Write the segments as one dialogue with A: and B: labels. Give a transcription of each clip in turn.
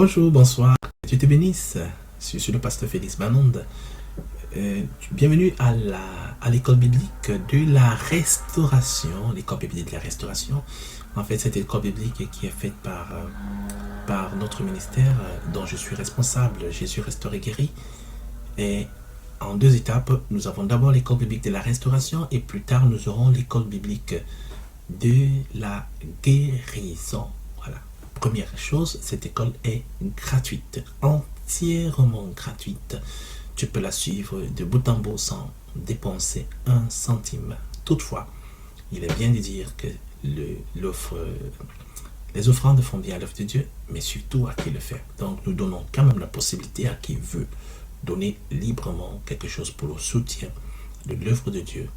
A: Bonjour, bonsoir, que Dieu te bénisse. Je suis le pasteur Félix Manonde. Bienvenue à l'école biblique de la restauration, l'école biblique de la restauration. En fait, cette école biblique qui est faite par notre ministère dont je suis responsable, Jésus Restauré Guéri. Et en deux étapes, nous avons d'abord l'école biblique de la restauration et plus tard, nous aurons l'école biblique de la guérison. Voilà. Première chose, cette école est gratuite, entièrement gratuite. Tu peux la suivre de bout en bout sans dépenser un centime. Toutefois, il est bien de dire que les offrandes font bien l'œuvre de Dieu, mais surtout à qui le fait. Donc nous donnons quand même la possibilité à qui veut donner librement quelque chose pour le soutien de l'œuvre de Dieu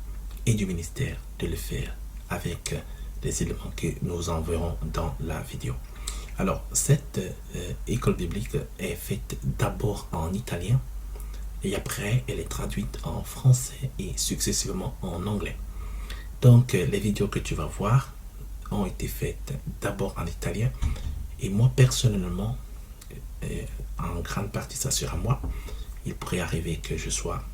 A: et du ministère de le faire avec les éléments que nous enverrons dans la vidéo. Alors, cette école biblique est faite d'abord en italien et après, elle est traduite en français et successivement en anglais. Donc, les vidéos que tu vas voir ont été faites d'abord en italien et moi, personnellement, en grande partie, ça sera moi. Il pourrait arriver que je sois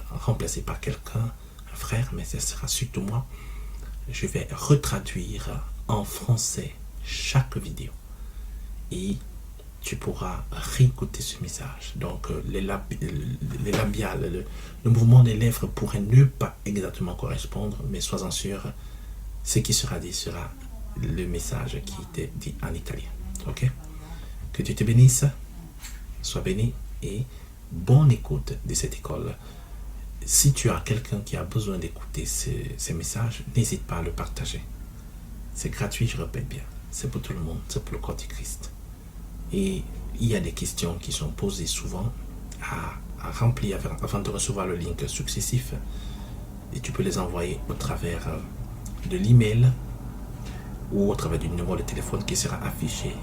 A: remplacé par quelqu'un, un frère, mais ce sera surtout moi. Je vais retraduire en français chaque vidéo et tu pourras réécouter ce message. Donc les labiales, le mouvement des lèvres pourrait ne pas exactement correspondre, mais sois-en sûr, ce qui sera dit sera le message qui était dit en italien. Ok? Que Dieu te bénisse, sois béni et bonne écoute de cette école. Si tu as quelqu'un qui a besoin d'écouter ces messages, n'hésite pas à le partager. C'est gratuit, je répète bien. C'est pour tout le monde, c'est pour le corps du Christ. Et il y a des questions qui sont posées souvent à remplir avant de recevoir le link successif. Et tu peux les envoyer au travers de l'email ou au travers du numéro de téléphone qui sera affiché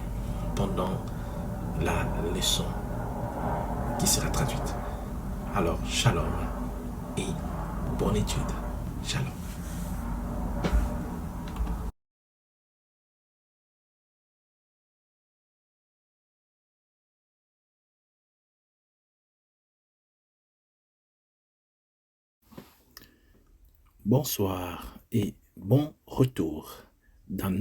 A: pendant la leçon qui sera traduite. Alors, shalom et bonne étude. Shalom. Bonsoir et bon retour dans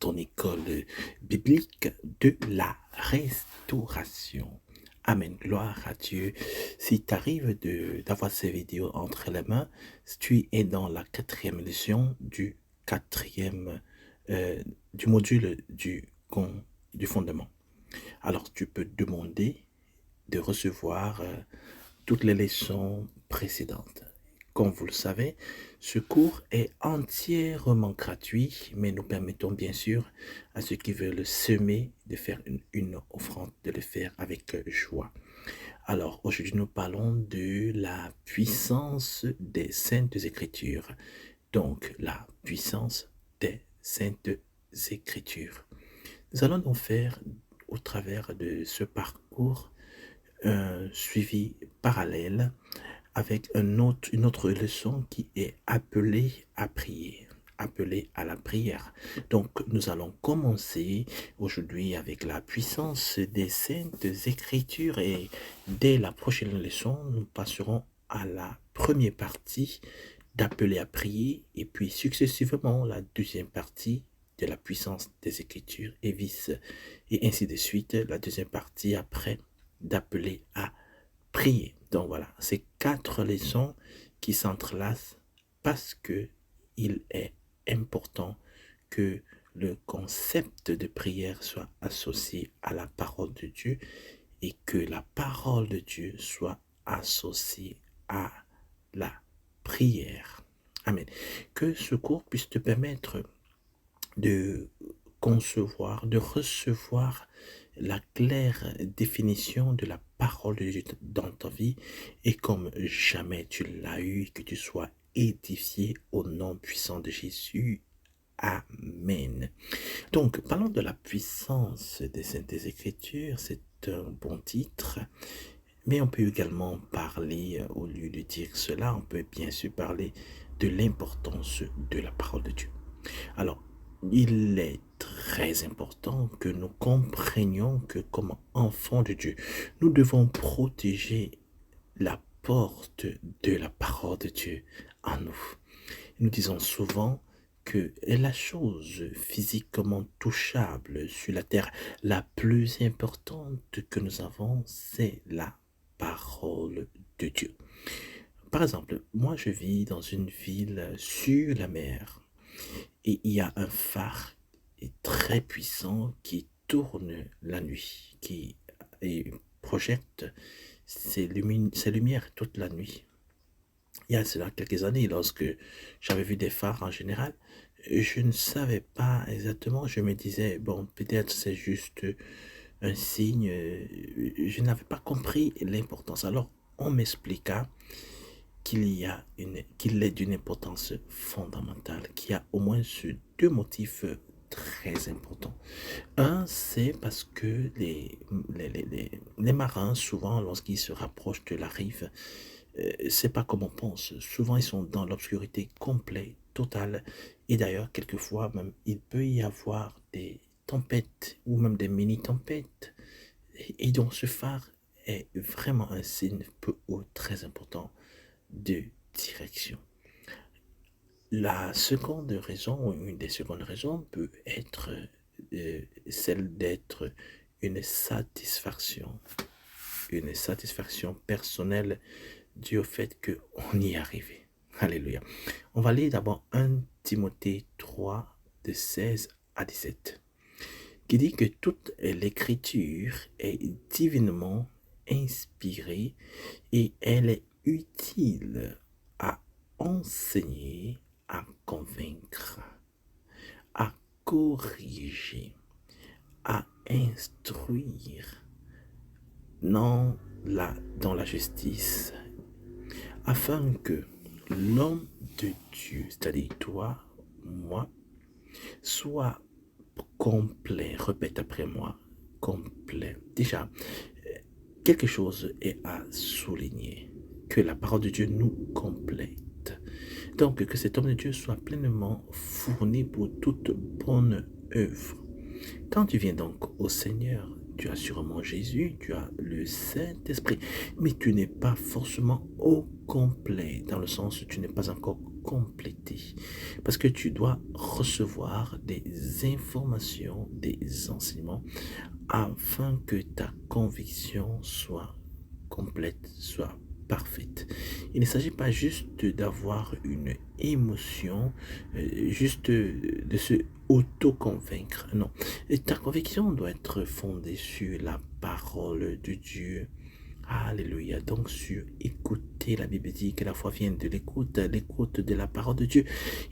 A: ton école biblique de la restauration. Amen, gloire à Dieu. Si tu arrives d'avoir ces vidéos entre les mains, tu es dans la 4e leçon du du module du fondement. Alors tu peux demander de recevoir toutes les leçons précédentes. Comme vous le savez, ce cours est entièrement gratuit, mais nous permettons bien sûr à ceux qui veulent semer de faire une offrande, de le faire avec joie. Alors, aujourd'hui, nous parlons de la puissance des Saintes Écritures. Donc, la puissance des Saintes Écritures. Nous allons donc faire, au travers de ce parcours, un suivi parallèle avec une autre leçon qui est appelée à prier, appelée à la prière. Donc, nous allons commencer aujourd'hui avec la puissance des Saintes Écritures et dès la prochaine leçon, nous passerons à la première partie d'appeler à prier et puis successivement la deuxième partie de la puissance des Écritures et ainsi de suite, la deuxième partie après d'appeler à prier. Donc voilà, c'est 4 leçons qui s'entrelacent parce que il est important que le concept de prière soit associé à la parole de Dieu et que la parole de Dieu soit associée à la prière. Amen. Que ce cours puisse te permettre de concevoir, de recevoir la claire définition de la parole de Dieu dans ta vie et comme jamais tu l'as eu, que tu sois édifié au nom puissant de Jésus. Amen. Donc, parlons de la puissance des Saintes Écritures, c'est un bon titre, mais on peut également parler, au lieu de dire cela, on peut bien sûr parler de l'importance de la parole de Dieu. Alors, il est très important que nous comprenions que comme enfants de Dieu, nous devons protéger la porte de la parole de Dieu en nous. Nous disons souvent que la chose physiquement touchable sur la terre la plus importante que nous avons, c'est la parole de Dieu. Par exemple, moi je vis dans une ville sur la mer et il y a un phare très puissant qui tourne la nuit, qui projette ses lumières toute la nuit. Il y a cela quelques années, lorsque j'avais vu des phares en général, je ne savais pas exactement, je me disais, bon, peut-être c'est juste un signe, je n'avais pas compris l'importance. Alors, on m'expliqua qu'il est d'une importance fondamentale, qu'il y a au moins deux motifs très importants. Un, c'est parce que les marins, souvent, lorsqu'ils se rapprochent de la rive, c'est pas comme on pense. Souvent, ils sont dans l'obscurité complète, totale. Et d'ailleurs, quelquefois, même, il peut y avoir des tempêtes ou même des mini-tempêtes. Et donc, ce phare est vraiment un signe peu ou très important de direction. La seconde raison, ou une des secondes raisons, peut être celle d'être une satisfaction personnelle due au fait qu'on y est arrivé. Alléluia. On va lire d'abord 1 Timothée 3, de 16 à 17, qui dit que toute l'écriture est divinement inspirée et elle est utile à enseigner, à convaincre, à corriger, à instruire dans la justice, afin que l'homme de Dieu, c'est-à-dire toi, moi, soit complet. Répète après moi, complet. Déjà, quelque chose est à souligner, que la parole de Dieu nous complète. Donc, que cet homme de Dieu soit pleinement fourni pour toute bonne œuvre. Quand tu viens donc au Seigneur, tu as sûrement Jésus, tu as le Saint-Esprit, mais tu n'es pas forcément au complet, dans le sens où tu n'es pas encore complété. Parce que tu dois recevoir des informations, des enseignements, afin que ta conviction soit complète, soit parfaite. Il ne s'agit pas juste d'avoir une émotion, juste de se auto-convaincre. Non. Et ta conviction doit être fondée sur la parole de Dieu. Alléluia. Donc, sur écouter, la Bible dit que la foi vient de l'écoute, l'écoute de la parole de Dieu.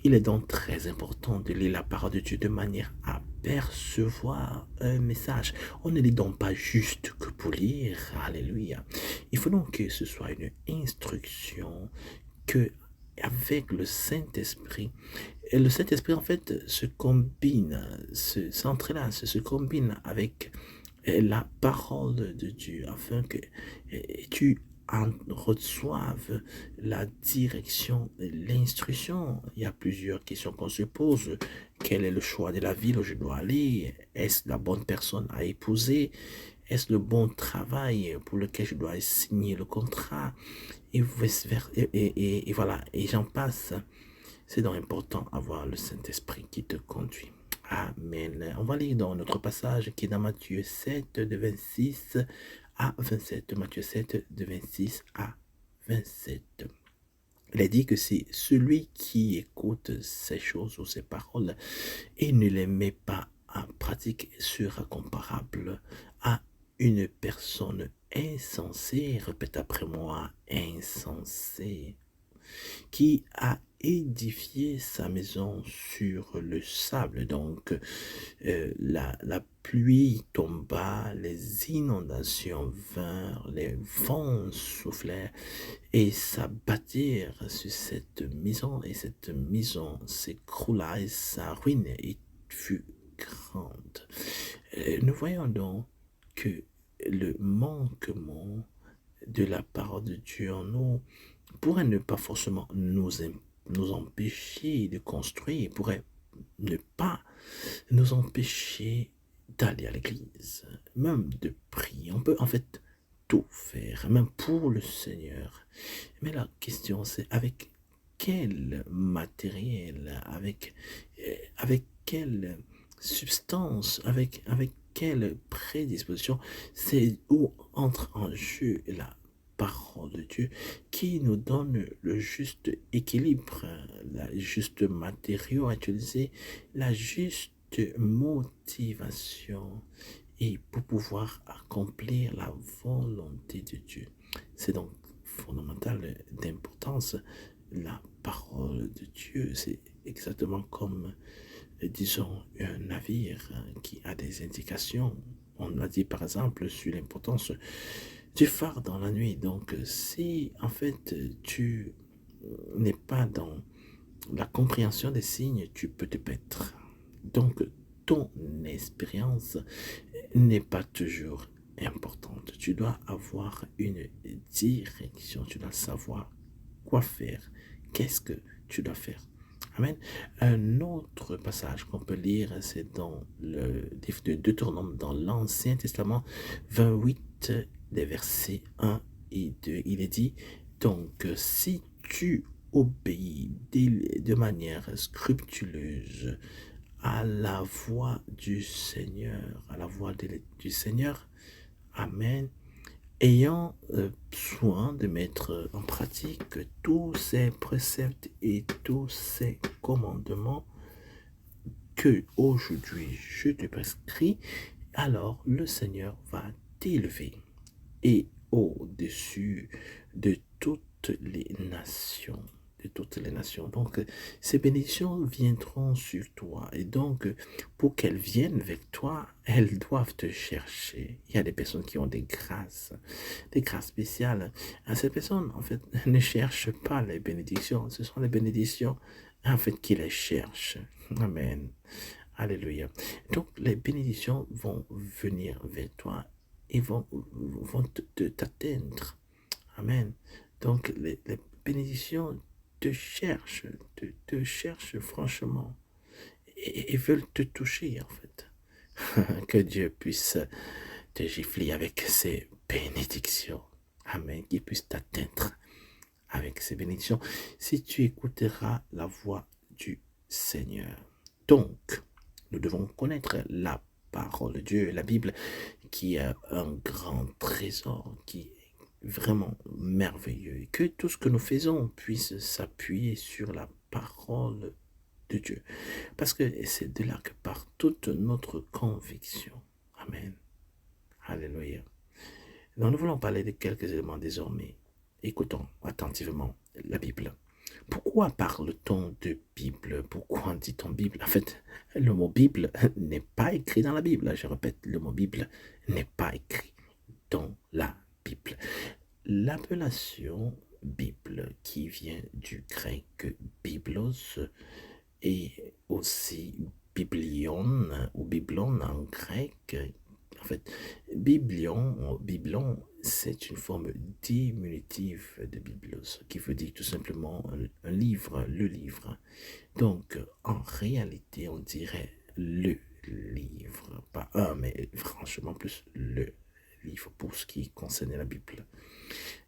A: Il est donc très important de lire la parole de Dieu de manière à percevoir un message. On ne lit donc pas juste que pour lire. Alléluia. Il faut donc que ce soit une instruction que avec le Saint-Esprit. Et le Saint-Esprit, en fait, se combine, s'entrelace, se combine avec la parole de Dieu, afin que tu en reçoives la direction, l'instruction. Il y a plusieurs questions qu'on se pose. Quel est le choix de la ville où je dois aller? Est-ce la bonne personne à épouser? Est-ce le bon travail pour lequel je dois signer le contrat? Et voilà, et j'en passe. C'est donc important d'avoir le Saint-Esprit qui te conduit. Amen. On va lire dans notre passage qui est dans Matthieu 7, de 26 à 27. Matthieu 7, de 26 à 27. Il est dit que c'est celui qui écoute ces choses ou ces paroles et ne les met pas en pratique sera comparable à une personne insensée, répète après moi, insensée, qui a édifié sa maison sur le sable. Donc, la pluie tomba, les inondations vinrent, les vents soufflèrent et s'abattirent sur cette maison, et cette maison s'écroula et sa ruine fut grande. Nous voyons donc que le manquement de la parole de Dieu en nous pourrait ne pas forcément nous empêcher de construire, pourrait ne pas nous empêcher d'aller à l'église, même de prier. On peut en fait tout faire, même pour le Seigneur. Mais la question c'est avec quel matériel, avec quelle substance, avec quelle prédisposition, c'est où entre en jeu la parole de Dieu qui nous donne le juste équilibre, la juste matériau à utiliser, la juste motivation et pour pouvoir accomplir la volonté de Dieu. C'est donc fondamental d'importance. La parole de Dieu, c'est exactement comme, disons, un navire qui a des indications. On a dit par exemple sur l'importance du phare dans la nuit. Donc, si en fait tu n'es pas dans la compréhension des signes, tu peux te perdre. Donc, ton expérience n'est pas toujours importante. Tu dois avoir une direction, tu dois savoir quoi faire, qu'est-ce que tu dois faire. Amen. Un autre passage qu'on peut lire, c'est dans le livre de Deutéronome, dans l'Ancien Testament, 28, des versets 1 et 2. Il est dit, donc, si tu obéis de manière scrupuleuse à la voix du Seigneur, à la voix du Seigneur, Amen, ayant soin de mettre en pratique tous ces préceptes et tous ces commandements que aujourd'hui je te prescris, alors le Seigneur va t'élever et au-dessus de toutes les nations. De toutes les nations. Donc, ces bénédictions viendront sur toi. Et donc, pour qu'elles viennent avec toi, elles doivent te chercher. Il y a des personnes qui ont des grâces spéciales. Ces personnes, en fait, ne cherchent pas les bénédictions. Ce sont les bénédictions, en fait, qui les cherchent. Amen. Alléluia. Donc, les bénédictions vont venir vers toi et vont t'atteindre. Amen. Donc, les bénédictions te cherchent, te cherchent franchement et veulent te toucher, en fait. Que Dieu puisse te gifler avec ses bénédictions. Amen. Qu'il puisse t'atteindre avec ses bénédictions si tu écouteras la voix du Seigneur. Donc, nous devons connaître la parole de Dieu, la Bible, qui est un grand trésor, qui est vraiment merveilleux. Et que tout ce que nous faisons puisse s'appuyer sur la parole de Dieu. Parce que c'est de là que part toute notre conviction. Amen. Alléluia. Donc nous voulons parler de quelques éléments désormais. Écoutons attentivement la Bible. Pourquoi parle-t-on de Bible? Pourquoi dit-on Bible? En fait, le mot Bible n'est pas écrit dans la Bible. Je répète, le mot Bible n'est pas écrit dans la Bible. L'appellation Bible, qui vient du grec biblos, et aussi biblion ou biblon en grec. En fait, biblon, c'est une forme diminutive de biblos, qui veut dire tout simplement un livre, le livre. Donc, en réalité, on dirait le livre, pas un, mais franchement plus le livre pour ce qui concerne la Bible.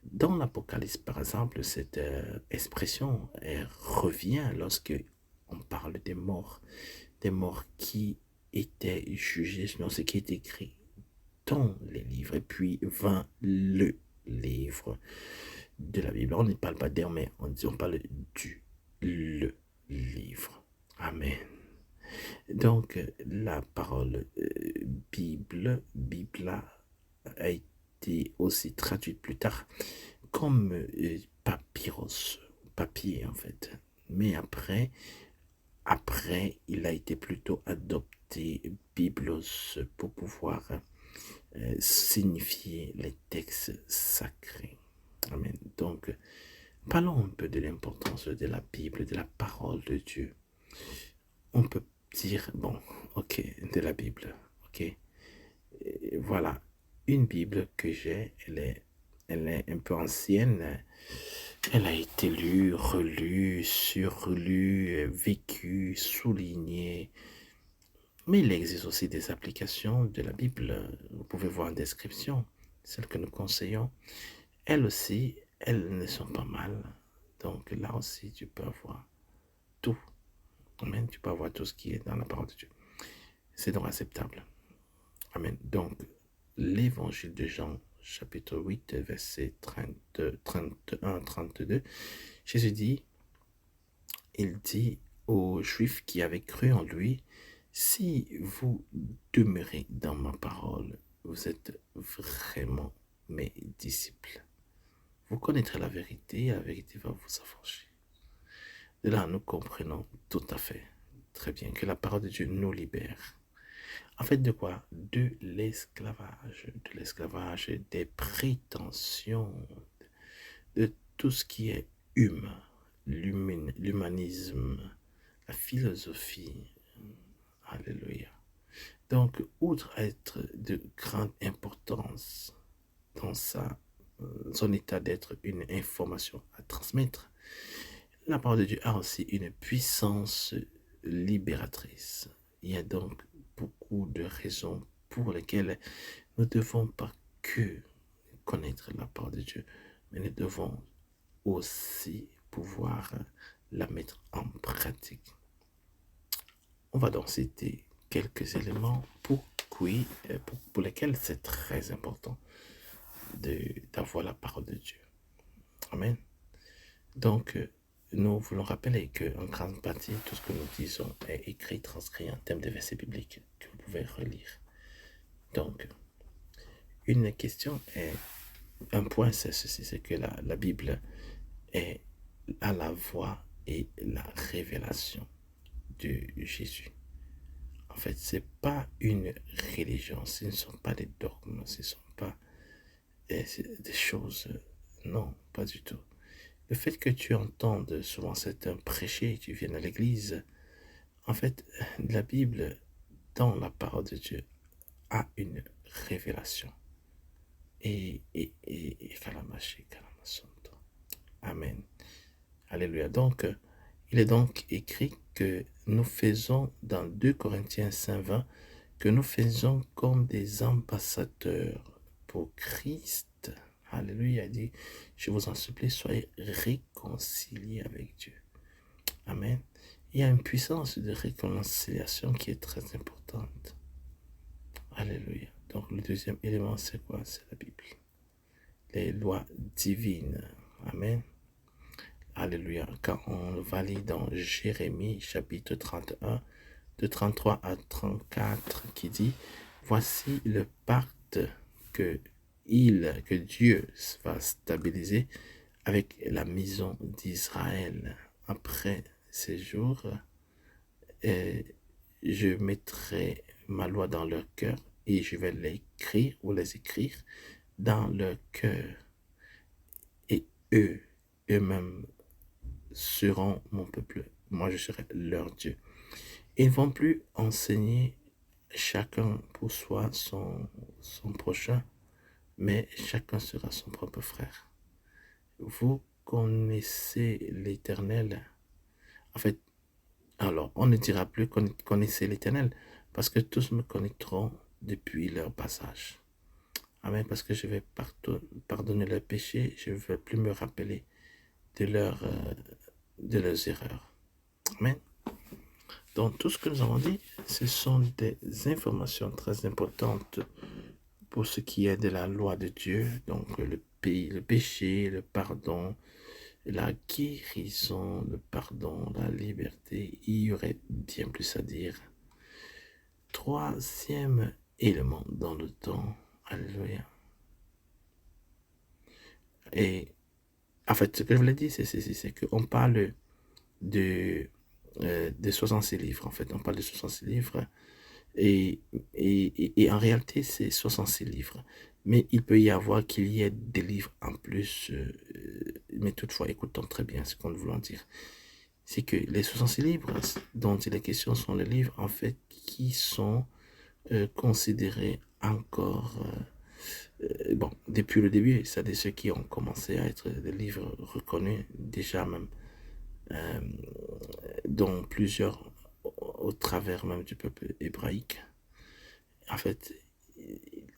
A: Dans l'Apocalypse, par exemple, cette expression revient lorsque on parle des morts qui étaient jugés selon ce qui est écrit dans les livres, et puis vint le livre de la Bible. On ne parle pas d'un, mais on parle du le livre. Amen. Donc, la parole Bible a été aussi traduite plus tard comme papyrus, papier en fait. Mais après, il a été plutôt adopté biblos pour pouvoir signifier les textes sacrés. Amen. Donc, parlons un peu de l'importance de la Bible, de la parole de Dieu. On peut dire, bon, ok, de la Bible, ok. Et voilà, une Bible que j'ai, elle est un peu ancienne. Elle a été lue, relue, surlue, vécue, soulignée. Mais il existe aussi des applications de la Bible. Vous pouvez voir en description, celles que nous conseillons. Elles aussi, elles ne sont pas mal. Donc là aussi, tu peux avoir tout. Amen. Tu peux avoir tout ce qui est dans la parole de Dieu. C'est donc acceptable. Amen. Donc, l'évangile de Jean, chapitre 8, verset 31, 32, Jésus dit, il dit aux Juifs qui avaient cru en lui, si vous demeurez dans ma parole, vous êtes vraiment mes disciples. Vous connaîtrez la vérité va vous affranchir. De là, nous comprenons tout à fait, très bien, que la parole de Dieu nous libère. En fait, de quoi? De l'esclavage, des prétentions, de tout ce qui est humain, l'humanisme, la philosophie. Alléluia. Donc, outre être de grande importance dans son état d'être une information à transmettre, la parole de Dieu a aussi une puissance libératrice. Il y a donc beaucoup de raisons pour lesquelles nous ne devons pas que connaître la parole de Dieu, mais nous devons aussi pouvoir la mettre en pratique. On va donc citer quelques éléments pour lesquels c'est très important d'avoir la parole de Dieu. Amen. Donc, nous voulons rappeler qu'en grande partie, tout ce que nous disons est écrit, transcrit en termes de versets bibliques que vous pouvez relire. Donc, une question est, un point c'est ceci, c'est que la Bible est à la voix et la révélation de Jésus. En fait, ce n'est pas une religion, ce ne sont pas des dogmes, ce ne sont pas des choses, non, pas du tout. Le fait que tu entendes souvent certains prêcher, tu viennes à l'église, en fait, la Bible, dans la parole de Dieu, a une révélation. Et Amen. Alléluia. Donc, il est donc écrit que nous faisons dans 2 Corinthiens 5:20 que nous faisons comme des ambassadeurs pour Christ. Alléluia. Il dit, je vous en supplie, soyez réconciliés avec Dieu. Amen. Il y a une puissance de réconciliation qui est très importante. Alléluia. Donc le deuxième élément, c'est quoi? C'est la Bible. Les lois divines. Amen. Alléluia. Quand on va lire dans Jérémie chapitre 31, de 33 à 34, qui dit, voici le pacte que Dieu va stabiliser avec la maison d'Israël. Après ces jours, je mettrai ma loi dans leur cœur et je vais les écrire dans leur cœur. Et eux-mêmes seront mon peuple. Moi, je serai leur Dieu. Ils ne vont plus enseigner chacun pour soi son prochain, mais chacun sera son propre frère. Vous connaissez l'Éternel. En fait, alors, on ne dira plus connaissez l'Éternel, parce que tous me connaîtront depuis leur passage. Amen, parce que je vais pardonner leurs péchés, je ne vais plus me rappeler de leurs erreurs. Amen. Donc, tout ce que nous avons dit, ce sont des informations très importantes pour ce qui est de la loi de Dieu. Donc, le péché, le pardon, la guérison, le pardon, la liberté. Il y aurait bien plus à dire. Troisième élément dans le temps. Alléluia. Et en fait, ce que je voulais dire, c'est qu'on parle de 66 livres. En fait, on parle de 66 livres. Et en réalité, c'est 66 livres. Mais il peut y avoir qu'il y ait des livres en plus. Mais toutefois, écoutons très bien ce qu'on veut dire. C'est que les 66 livres dont il est question sont les livres, en fait, qui sont considérés encore... bon, depuis le début, c'est ceux qui ont commencé à être des livres reconnus, déjà même, dont plusieurs au travers même du peuple hébraïque. En fait,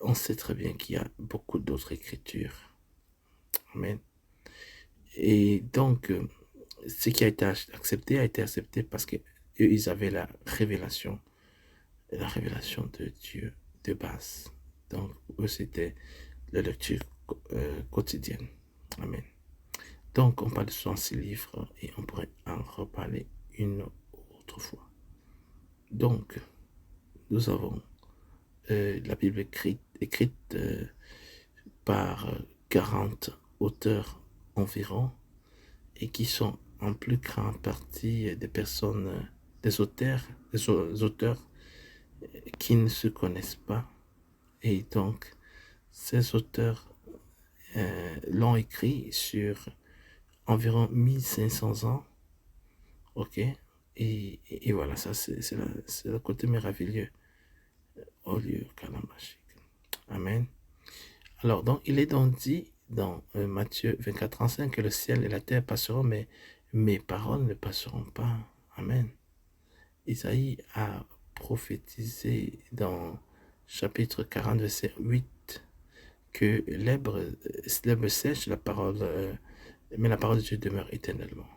A: on sait très bien qu'il y a beaucoup d'autres écritures. Amen. Et donc, ce qui a été accepté parce que eux, ils avaient la révélation de Dieu de base. Donc, eux, c'était la lecture quotidienne. Amen. Donc, on parle de 66 livres et on pourrait en reparler une autre fois. Donc, nous avons la Bible écrite par 40 auteurs environ et qui sont en plus grande partie des personnes, des auteurs qui ne se connaissent pas. Et donc, ces auteurs l'ont écrit sur environ 1500 ans. Ok? Et voilà, ça c'est le côté merveilleux au lieu Kalamashi. Amen. Alors, donc, il est donc dit dans Matthieu 24, 35 que le ciel et la terre passeront, mais mes paroles ne passeront pas. Amen. Isaïe a prophétisé dans chapitre 40, verset 8, que l'herbe sèche, mais la parole de Dieu demeure éternellement.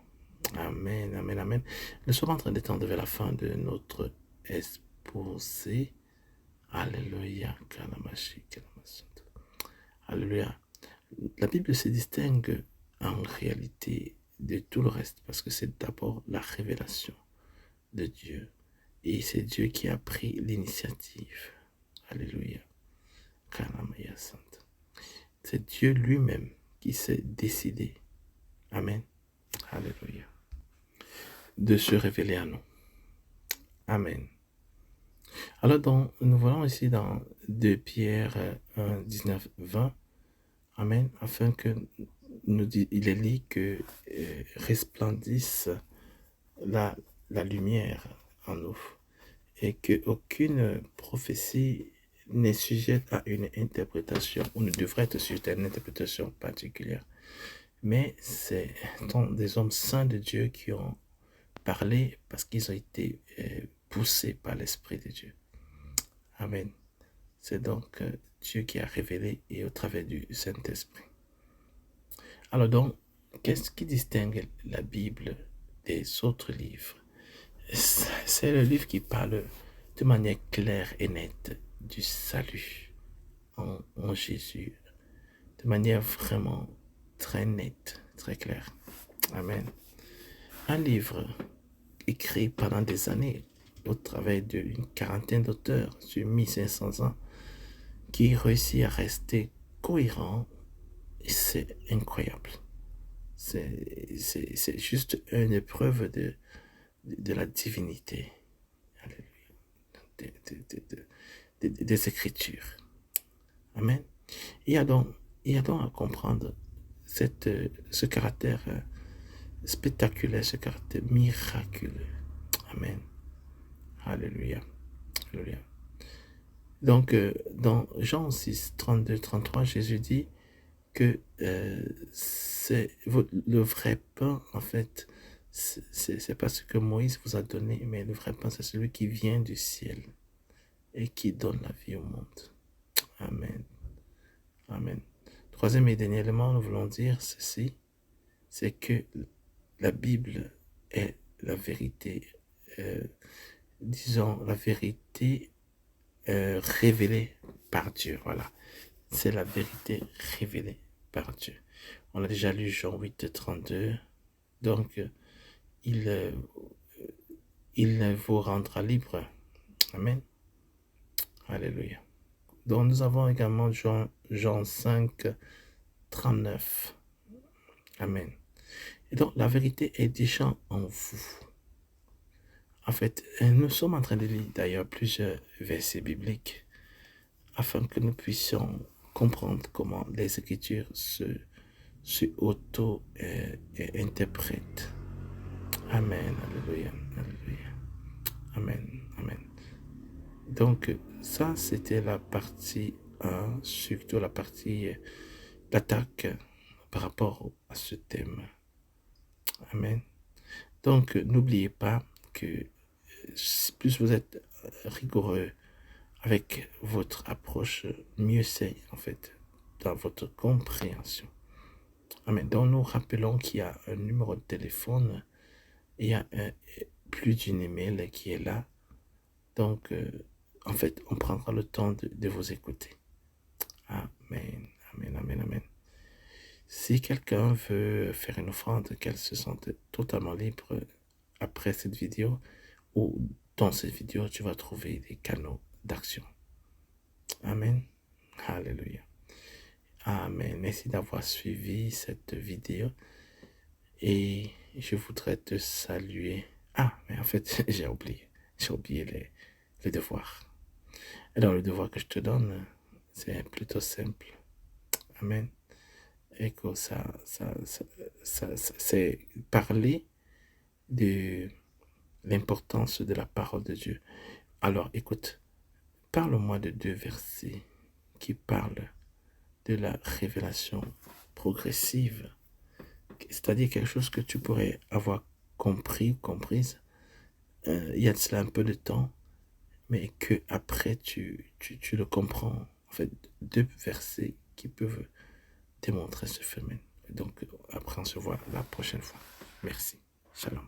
A: Amen, amen, amen. Nous sommes en train d'étendre vers la fin de notre exposé. Alléluia. Alléluia. La Bible se distingue en réalité de tout le reste parce que c'est d'abord la révélation de Dieu. Et c'est Dieu qui a pris l'initiative. Alléluia. C'est Dieu lui-même qui s'est décidé. Amen. Alléluia. De se révéler à nous. Amen. Alors, nous voyons ici dans 2 Pierre 1, 19, 20. Amen. Afin que il est dit que resplendisse la lumière en nous et qu'aucune prophétie n'est sujette à une interprétation ou ne devrait être sujette à une interprétation particulière. Mais c'est des hommes saints de Dieu qui ont parlé parce qu'ils ont été poussés par l'Esprit de Dieu. Amen. C'est donc Dieu qui a révélé et au travers du Saint-Esprit. Alors donc, qu'est-ce qui distingue la Bible des autres livres? C'est le livre qui parle de manière claire et nette du salut en Jésus, de manière vraiment très nette, très claire. Amen. Un livre écrit pendant des années au travers d'une quarantaine d'auteurs sur 1500 ans qui réussit à rester cohérent, c'est incroyable. C'est juste une épreuve de la divinité. Des Écritures. Amen. Il y a donc à comprendre ce caractère spectaculaire, ce caractère miraculeux. Amen. Alléluia. Alléluia. Donc, dans Jean 6, 32, 33, Jésus dit que c'est le vrai pain, en fait, c'est pas ce que Moïse vous a donné, mais le vrai pain, c'est celui qui vient du ciel et qui donne la vie au monde. Amen. Amen. Troisième et dernier élément, nous voulons dire ceci, c'est que la Bible est la vérité, disons la vérité révélée par Dieu. Voilà. C'est la vérité révélée par Dieu. On a déjà lu Jean 8, 32. Donc, il vous rendra libre. Amen. Alléluia. Donc, nous avons également Jean 5, 39. Amen. Et donc, la vérité est déjà en vous. En fait, nous sommes en train de lire d'ailleurs plusieurs versets bibliques afin que nous puissions comprendre comment les Écritures se auto-interprètent. Amen. Alléluia. Alléluia. Amen. Amen. Donc, ça, c'était la partie 1, surtout la partie d'attaque par rapport à ce thème. Amen. Donc, n'oubliez pas que plus vous êtes rigoureux avec votre approche, mieux c'est en fait dans votre compréhension. Amen. Donc nous rappelons qu'il y a un numéro de téléphone, il y a plus d'une email qui est là. Donc en fait, on prendra le temps de vous écouter. Amen, amen, amen, amen. Si quelqu'un veut faire une offrande, qu'elle se sente totalement libre après cette vidéo ou dans cette vidéo, tu vas trouver des canaux d'action. Amen. Alléluia. Amen. Merci d'avoir suivi cette vidéo et je voudrais te saluer. Mais en fait, j'ai oublié les devoirs. Alors, le devoir que je te donne, c'est plutôt simple. Amen. Et que c'est parler de l'importance de la parole de Dieu. Alors, écoute, parle-moi de 2 versets qui parlent de la révélation progressive, c'est-à-dire quelque chose que tu pourrais avoir compris, comprise, il y a de cela un peu de temps, mais que après tu le comprends. En fait, 2 versets qui peuvent démontrer ce phénomène. Donc, après, on se voit la prochaine fois. Merci. Shalom.